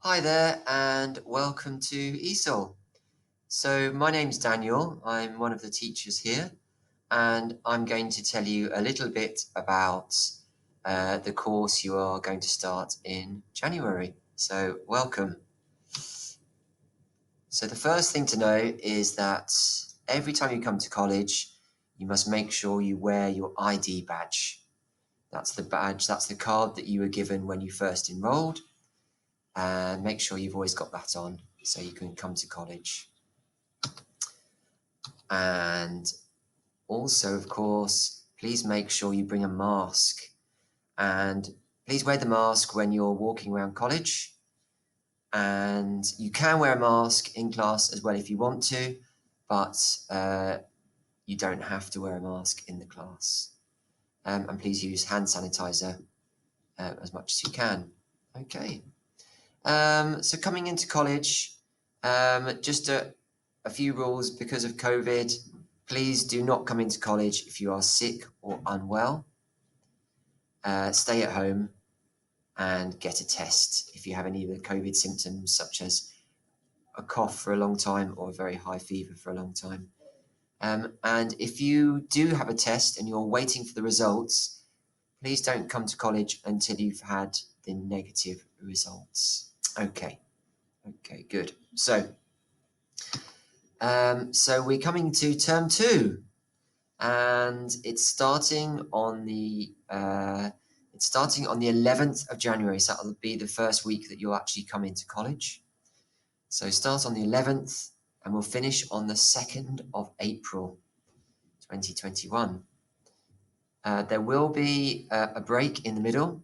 Hi there and welcome to ESOL. So my name's Daniel, I'm one of the teachers here and I'm going to tell you a little bit about the course you are going to start in January. So welcome. So the first thing to know is that every time you come to college, you must make sure you wear your ID badge. That's the badge, that's the card that you were given when you first enrolled. And make sure you've always got that on so you can come to college. And also, of course, please make sure you bring a mask, and please wear the mask when you're walking around college. And you can wear a mask in class as well if you want to, but you don't have to wear a mask in the class. And please use hand sanitizer as much as you can. Okay. So coming into college, just a few rules because of COVID. Please do not come into college if you are sick or unwell. Stay at home and get a test if you have any of the COVID symptoms, such as a cough for a long time or a very high fever for a long time. And if you do have a test and you're waiting for the results, please don't come to college until you've had the negative results. Okay, good. So we're coming to term 2, and it's starting on the 11th of January. So that'll be the first week that you'll actually come into college. So start on the 11th, and we'll finish on the 2nd of April, 2021. There will be a break in the middle,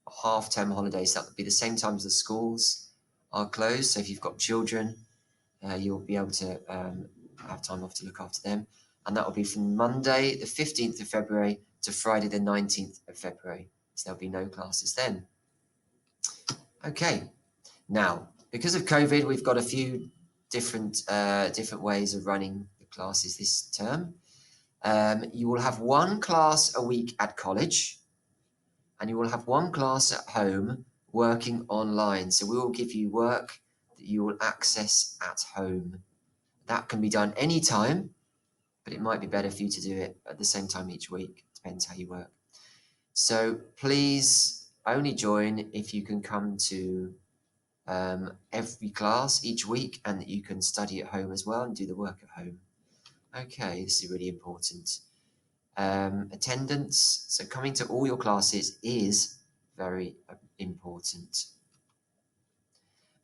a half-term holiday. So that'll be the same time as the schools are closed. So if you've got children, you'll be able to have time off to look after them. And that will be from Monday, the 15th of February to Friday, the 19th of February. So there'll be no classes then. Okay. Now, because of COVID, we've got a few different ways of running the classes this term. You will have one class a week at college, and you will have one class at home working online. So we will give you work that you will access at home. That can be done anytime, but it might be better for you to do it at the same time each week. Depends how you work. So please only join if you can come to every class each week and that you can study at home as well and do the work at home. Okay, this is really important. Attendance, so coming to all your classes is very important.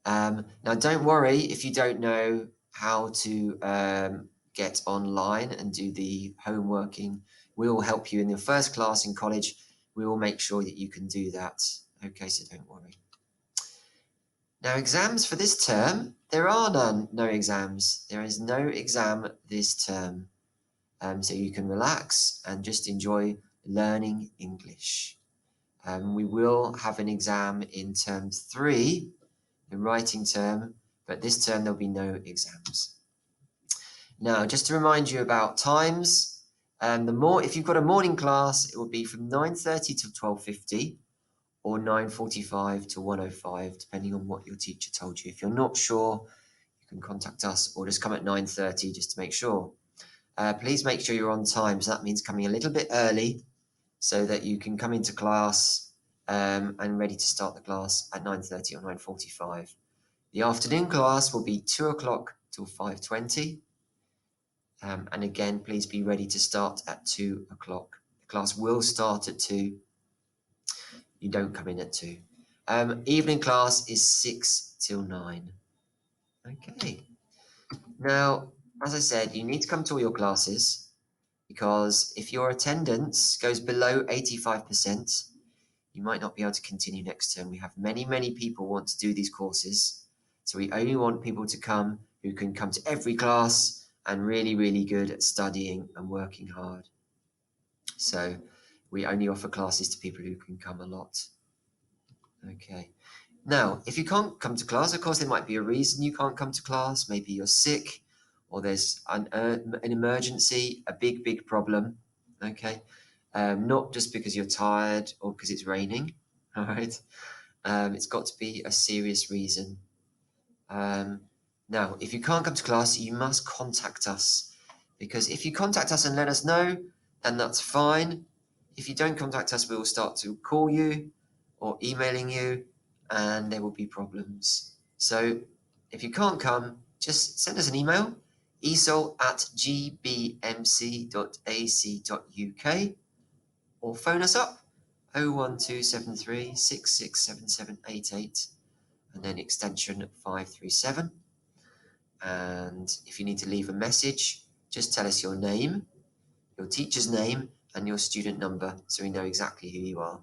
Now, don't worry if you don't know how to get online and do the homeworking. We will help you in your first class in college. We will make sure that you can do that. Okay, so don't worry. Now, exams for this term, there are no exams. There is no exam this term. So you can relax and just enjoy learning English. We will have an exam in term 3, the writing term, but this term there'll be no exams. Now, just to remind you about times, if you've got a morning class, it will be from 9:30 to 12:50 or 9:45 to 1:05, depending on what your teacher told you. If you're not sure, you can contact us or just come at 9:30 just to make sure. Please make sure you're on time. So that means coming a little bit early so that you can come into class and ready to start the class at 9:30 or 9:45. The afternoon class will be 2 o'clock till 5:20. And again, please be ready to start at 2 o'clock. The class will start at 2. You don't come in at 2. Evening class is 6 till 9. Okay. Now, as I said, you need to come to all your classes because if your attendance goes below 85%, you might not be able to continue next term. We have many people want to do these courses. So we only want people to come who can come to every class and really good at studying and working hard. So we only offer classes to people who can come a lot. Okay. Now, if you can't come to class, of course, there might be a reason you can't come to class. Maybe you're sick or there's an emergency, a big problem. Okay. Not just because you're tired or because it's raining. All right. It's got to be a serious reason. Now, if you can't come to class, you must contact us, because if you contact us and let us know, then that's fine. If you don't contact us, we will start to call you or emailing you, and there will be problems. So if you can't come, just send us an email, esol@gbmc.ac.uk, or phone us up 01273 667788, and then extension 537. And if you need to leave a message, just tell us your name, your teacher's name, and your student number, so we know exactly who you are.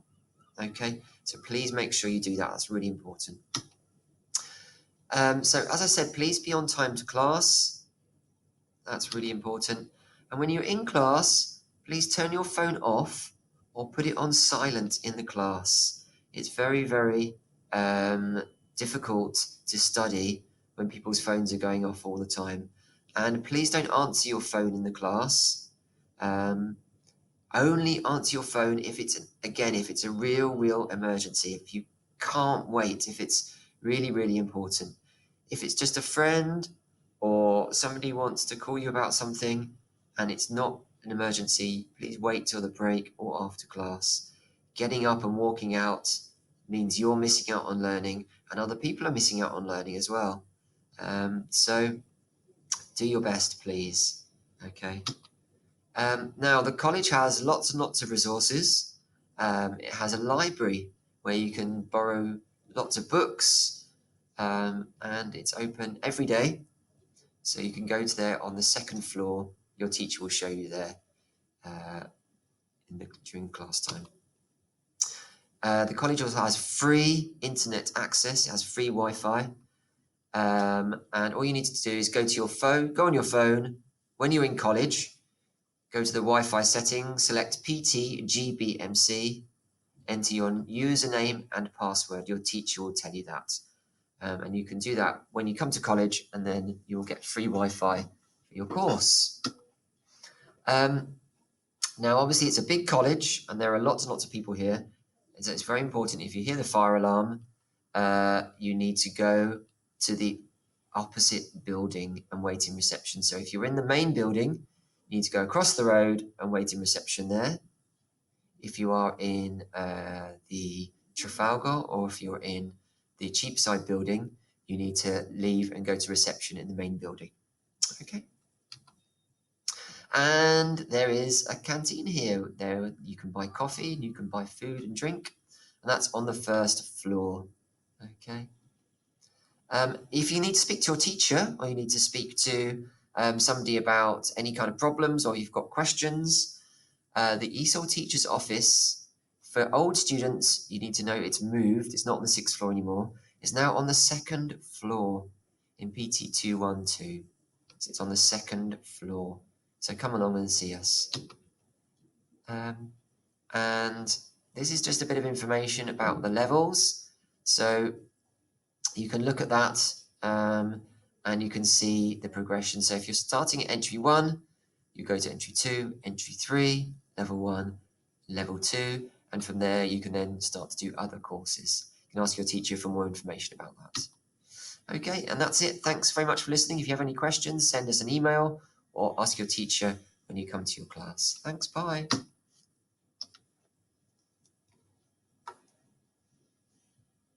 Okay, so please make sure you do that. That's really important. So as I said, please be on time to class. That's really important. And when you're in class, please turn your phone off or put it on silent in the class. It's very, very difficult to study when people's phones are going off all the time. And please don't answer your phone in the class. Only answer your phone if it's, again, if it's a real emergency, if you can't wait, if it's really, really important. If it's just a friend or somebody wants to call you about something and it's not an emergency, please wait till the break or after class. Getting up and walking out means you're missing out on learning, and other people are missing out on learning as well. So do your best, please. Okay. Now, the college has lots and lots of resources. It has a library where you can borrow lots of books, and it's open every day. So you can go to there on the second floor. Your teacher will show you there during class time. The college also has free internet access. It has free Wi-Fi. And all you need to do is go on your phone when you're in college. Go to the Wi-Fi settings, select PT GBMC, enter your username and password. Your teacher will tell you that. And you can do that when you come to college, and then you'll get free Wi-Fi for your course. Now, obviously, it's a big college, and there are lots and lots of people here. And so it's very important, if you hear the fire alarm, you need to go to the opposite building and wait in reception. So if you're in the main building, you need to go across the road and wait in reception there. If you are in the Trafalgar, or if you're in the Cheapside building, you need to leave and go to reception in the main building. Okay. And there is a canteen here. There you can buy coffee and you can buy food and drink, and that's on the first floor. Okay. If you need to speak to your teacher, or you need to speak to somebody about any kind of problems, or you've got questions, the ESOL teacher's office for old students, you need to know it's moved. It's not on the 6th floor anymore. It's now on the 2nd floor in PT 212. So it's on the 2nd floor. So come along and see us. And this is just a bit of information about the levels. So you can look at that and you can see the progression. So if you're starting at entry 1, you go to entry 2, entry 3, level 1, level 2, and from there you can then start to do other courses. You can ask your teacher for more information about that. Okay, and that's it. Thanks very much for listening. If you have any questions, send us an email or ask your teacher when you come to your class. Thanks, bye.